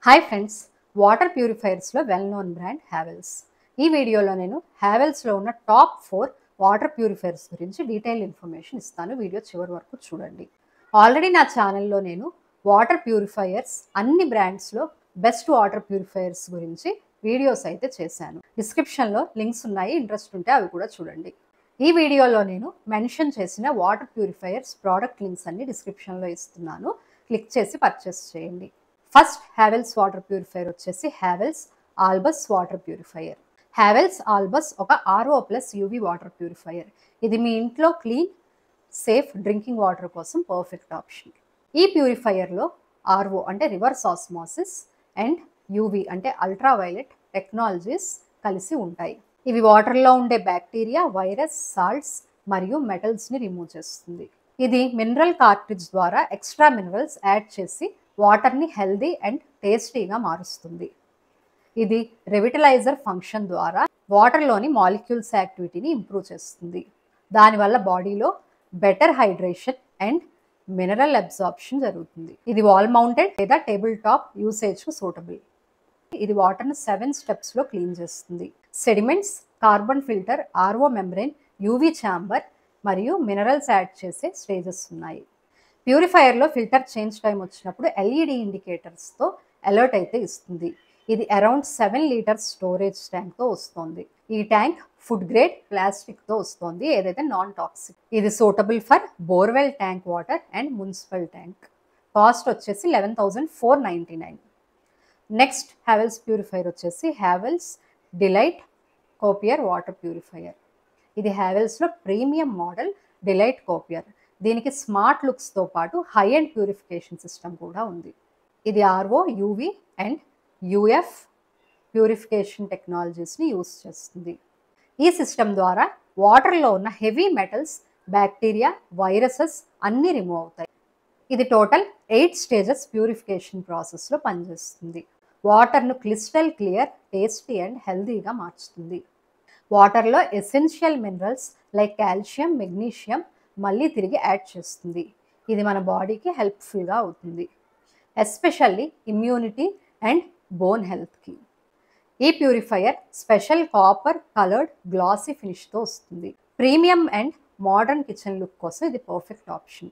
Hi friends, water ప్యూరిఫైయర్స్లో well known brand Havells. ఈ వీడియోలో నేను హ్యావెల్స్లో ఉన్న టాప్ 4 వాటర్ ప్యూరిఫైయర్స్ గురించి డీటెయిల్ ఇన్ఫర్మేషన్ ఇస్తాను. వీడియో చివరి వరకు చూడండి. ఆల్రెడీ నా ఛానల్లో నేను వాటర్ ప్యూరిఫైయర్స్ అన్ని బ్రాండ్స్లో బెస్ట్ వాటర్ ప్యూరిఫైయర్స్ గురించి వీడియోస్ అయితే చేశాను. డిస్క్రిప్షన్లో లింక్స్ ఉన్నాయి, ఇంట్రెస్ట్ ఉంటే అవి కూడా చూడండి. ఈ వీడియోలో నేను మెన్షన్ చేసిన వాటర్ ప్యూరిఫైయర్స్ ప్రోడక్ట్ లింక్స్ అన్ని డిస్క్రిప్షన్లో ఇస్తున్నాను. క్లిక్ చేసి పర్చేస్ చేయండి. ఫస్ట్ హ్యావెల్స్ వాటర్ ప్యూరిఫైయర్ వచ్చేసి హ్యావెల్స్ ఆల్బస్ వాటర్ ప్యూరిఫైయర్. హ్యావెల్స్ ఆల్బస్ ఒక RO plus UV water purifier. ఇది మీ ఇంట్లో క్లీన్ సేఫ్ డ్రింకింగ్ వాటర్ కోసం పర్ఫెక్ట్ ఆప్షన్. ఈ ప్యూరిఫైయర్లో RO అంటే రివర్స్ ఆస్మోసిస్ అండ్ UV అంటే అల్ట్రావైలెట్ టెక్నాలజీస్ కలిసి ఉంటాయి. ఇవి వాటర్లో ఉండే బ్యాక్టీరియా, వైరస్, సాల్ట్స్ మరియు మెటల్స్ని రిమూవ్ చేస్తుంది. ఇది మినరల్ కార్ట్రిడ్జ్ ద్వారా ఎక్స్ట్రా మినరల్స్ యాడ్ చేసి వాటర్ని హెల్దీ అండ్ టేస్టీగా మారుస్తుంది. ఇది రెవిటలైజర్ ఫంక్షన్ ద్వారా వాటర్లోని మాలిక్యూల్స్ యాక్టివిటీని ఇంప్రూవ్ చేస్తుంది. దానివల్ల బాడీలో better hydration and mineral absorption జరుగుతుంది. ఇది వాల్ మౌంటెడ్ లేదా టేబుల్ టాప్ యూసేజ్కు సూటబుల్. ఇది వాటర్ను 7 స్టెప్స్లో క్లీన్ చేస్తుంది. Sediments, carbon filter, RO membrane, UV chamber మరియు మినరల్స్ యాడ్ చేసే స్టేజెస్ ఉన్నాయి. ప్యూరిఫైయర్లో ఫిల్టర్ చేంజ్ టైం వచ్చినప్పుడు LED ఇండికేటర్స్తో అలర్ట్ అయితే ఇస్తుంది. ఇది అరౌండ్ 7 లీటర్స్ స్టోరేజ్ ట్యాంక్తో వస్తుంది. ఈ ట్యాంక్ ఫుడ్ గ్రేడ్ ప్లాస్టిక్తో వస్తుంది, ఏదైతే నాన్ టాక్సిక్. ఇది suitable for borewell tank water and municipal tank. Cost వచ్చేసి 11,499. నెక్స్ట్ హ్యావెల్స్ ప్యూరిఫైయర్ వచ్చేసి హ్యావెల్స్ డిలైట్ కోపియర్ వాటర్ ప్యూరిఫైయర్. ఇది హ్యావెల్స్లో ప్రీమియం మోడల్ డిలైట్ కోపియర్. దీనికి స్మార్ట్ లుక్స్తో పాటు హై అండ్ ప్యూరిఫికేషన్ సిస్టమ్ కూడా ఉంది. ఇది RO, UV and UF purification టెక్నాలజీస్ని యూస్ చేస్తుంది. ఈ సిస్టమ్ ద్వారా వాటర్లో ఉన్న హెవీ మెటల్స్, బ్యాక్టీరియా, వైరసెస్ అన్నీ రిమూవ్ అవుతాయి. ఇది టోటల్ 8 స్టేజెస్ ప్యూరిఫికేషన్ ప్రాసెస్లో పనిచేస్తుంది. వాటర్ను క్రిస్టల్ క్లియర్, టేస్టీ అండ్ హెల్దీగా మార్చుతుంది. వాటర్లో essential minerals like calcium, magnesium మళ్ళీ తిరిగి యాడ్ చేస్తుంది. ఇది మన బాడీకి హెల్ప్ఫుల్గా అవుతుంది, ఎస్పెషల్లీ ఇమ్యూనిటీ అండ్ బోన్ హెల్త్కి. ఈ purifier special copper coloured glossy ఫినిష్తో వస్తుంది. Premium and modern kitchen look కోసం ఇది perfect option.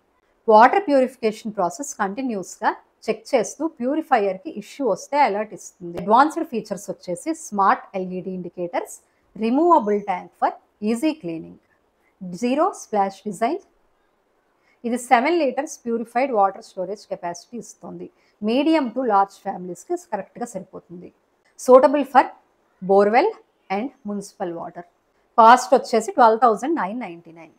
Water purification process కంటిన్యూస్గా చెక్ చేస్తూ ప్యూరిఫైయర్కి ఇష్యూ వస్తే అలర్ట్ ఇస్తుంది. అడ్వాన్స్డ్ ఫీచర్స్ వచ్చేసి smart LED indicators, removable tank for easy cleaning, 0 splash design. ఇది 7 litres purified water storage capacity ఇస్తుంది. మీడియం టు లార్జ్ ఫ్యామిలీస్కి కరెక్ట్గా సరిపోతుంది. Suitable for borewell and municipal water. Cost వచ్చేసి 12,999.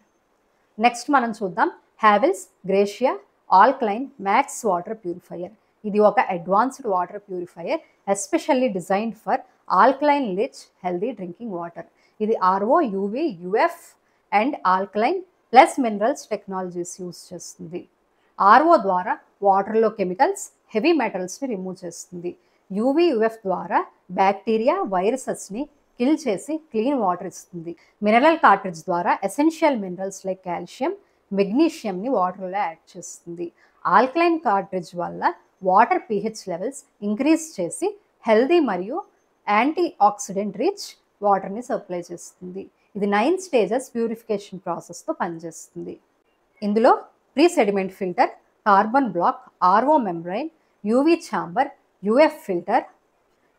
నెక్స్ట్ మనం చూద్దాం Havells Gracia alkaline max water purifier. ఇది ఒక advanced water purifier especially designed for alkaline rich healthy drinking water. ఇది RO, UV, UF and alkaline plus minerals technologies use చేస్తుంది. RO ద్వారా వాటర్లో chemicals, heavy మెటల్స్ని remove చేస్తుంది. UV, UF ద్వారా bacteria, వైరసెస్ని kill చేసి క్లీన్ వాటర్ ఇస్తుంది. మినరల్ కార్ట్రిడ్జ్ ద్వారా ఎసెన్షియల్ మినరల్స్ లైక్ కాల్షియం, మెగ్నీషియంని వాటర్లో యాడ్ చేస్తుంది. ఆల్కలైన్ కార్ట్రిడ్జ్ వల్ల వాటర్ pH లెవెల్స్ ఇంక్రీజ్ చేసి హెల్దీ మరియు యాంటీ ఆక్సిడెంట్ రిచ్ వాటర్ని సప్లై చేస్తుంది. ఇది 9 స్టేజెస్ ప్యూరిఫికేషన్ ప్రాసెస్తో పనిచేస్తుంది. ఇందులో pre sediment filter, carbon block, RO membrane, UV chamber, UF filter,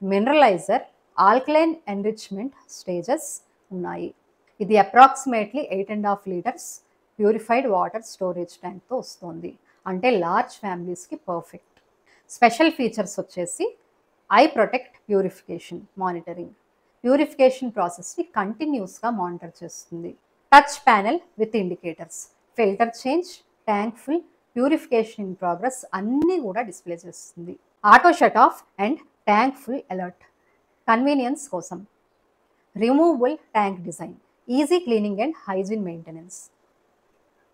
mineraliser, alkaline enrichment stages ఉన్నాయి. ఇది approximately 8.5 litres purified water storage ట్యాంక్తో వస్తుంది, అంటే లార్జ్ ఫ్యామిలీస్కి పర్ఫెక్ట్. స్పెషల్ ఫీచర్స్ వచ్చేసి I protect purification monitoring. Purification ప్రాసెస్ని కంటిన్యూస్గా మానిటర్ చేస్తుంది. Touch panel with indicators, filter change, tank full, purification in progress అన్నీ కూడా డిస్ప్లే చేస్తుంది. Auto shut off and tank full alert convenience కోసం. Removable tank design, easy cleaning and hygiene maintenance.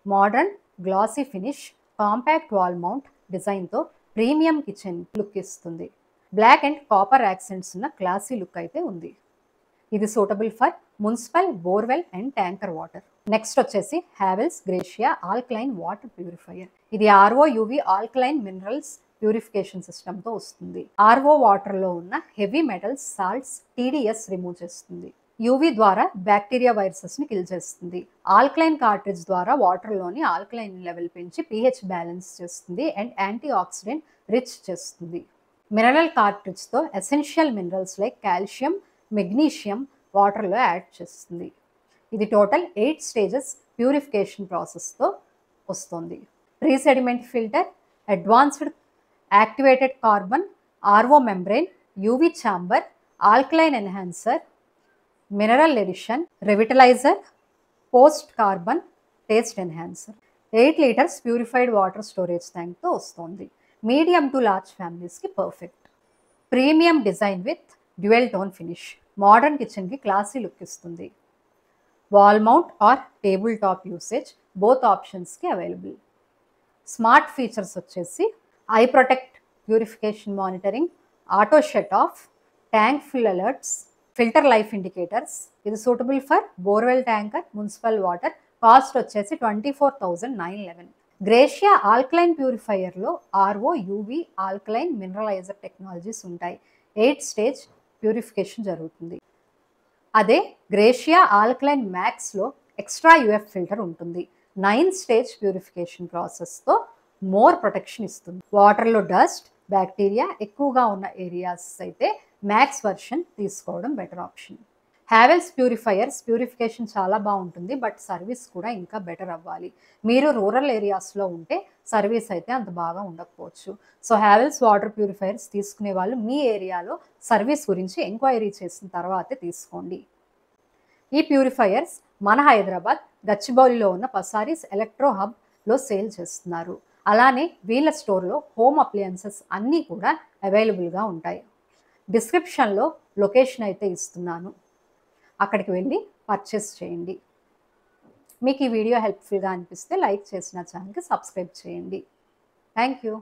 Modern glossy finish, compact wall mount డిజైన్తో premium kitchen look ఇస్తుంది. Black and copper accents ఉన్న classy look అయితే ఉంది. ఇది suitable for municipal, borewell and tanker water. Next వచ్చేసి Havells Gracia alkaline water purifier. ఇది RO, UV alkaline minerals purification సిస్టమ్తో వస్తుంది. ఆర్ఓ వాటర్లో ఉన్న heavy metals, salts, TDS remove చేస్తుంది. యూవీ ద్వారా బ్యాక్టీరియా వైరసెస్ని కిల్ చేస్తుంది. ఆల్కలైన్ కార్ట్రిడ్జ్ ద్వారా వాటర్లోని ఆల్కలైన్ లెవెల్ పెంచి pH బ్యాలెన్స్ చేస్తుంది అండ్ యాంటీ ఆక్సిడెంట్ రిచ్ చేస్తుంది. మినరల్ కార్ట్రిడ్జ్తో essential minerals like calcium, magnesium వాటర్లో యాడ్ చేస్తుంది. ఇది టోటల్ 8 స్టేజెస్ ప్యూరిఫికేషన్ ప్రాసెస్తో వస్తుంది. Pre sediment filter, advanced activated carbon, RO membrane, UV chamber, alkaline enhancer, mineral addition, revitaliser, post carbon, taste enhancer. 8 litres purified water storage ట్యాంక్తో వస్తుంది. Medium to large ఫ్యామిలీస్కి perfect. Premium design with dual tone finish, modern కిచెన్కి classy look ఇస్తుంది. Wall mount or table top usage both ఆప్షన్స్కి available. Smart features వచ్చేసి I protect purification monitoring, auto shut off, tank fill alerts, filter life indicators. ఇది suitable for borewell tanker, municipal water. Cost వచ్చేసి 24,911. Gracia alkaline ప్యూరిఫైయర్లో RO, UV, alkaline, mineraliser technologies ఉంటాయి. 8 stage purification జరుగుతుంది. అదే Gracia alkaline మ్యాక్స్లో extra UF filter ఉంటుంది. 9 stage purification ప్రాసెస్తో more protection ఇస్తుంది. వాటర్లో డస్ట్, బ్యాక్టీరియా ఎక్కువగా ఉన్న ఏరియాస్ అయితే మ్యాక్స్ వర్షన్ తీసుకోవడం better option. Havells purifiers purification చాలా బాగుంటుంది, బట్ సర్వీస్ కూడా ఇంకా బెటర్ అవ్వాలి. మీరు రూరల్ ఏరియాస్లో ఉంటే సర్వీస్ అయితే అంత బాగా ఉండకపోవచ్చు. సో హ్యావెల్స్ వాటర్ ప్యూరిఫైయర్స్ తీసుకునే వాళ్ళు మీ ఏరియాలో సర్వీస్ గురించి ఎంక్వైరీ చేసిన తర్వాతే తీసుకోండి. ఈ ప్యూరిఫైయర్స్ మన హైదరాబాద్ గచ్చిబౌలిలో ఉన్న పసారీస్ ఎలక్ట్రో హబ్లో సేల్ చేస్తున్నారు. అలానే వీళ్ళ స్టోర్లో హోమ్ అప్లయన్సెస్ అన్నీ కూడా అవైలబుల్గా ఉంటాయి. డిస్క్రిప్షన్లో లొకేషన్ అయితే ఇస్తున్నాను, అక్కడికి వెళ్ళి పర్చేస్ చేయండి. మీకు ఈ వీడియో హెల్ప్ఫుల్గా అనిపిస్తే లైక్ చేసి నా ఛానల్కి సబ్స్క్రైబ్ చేయండి. Thank you.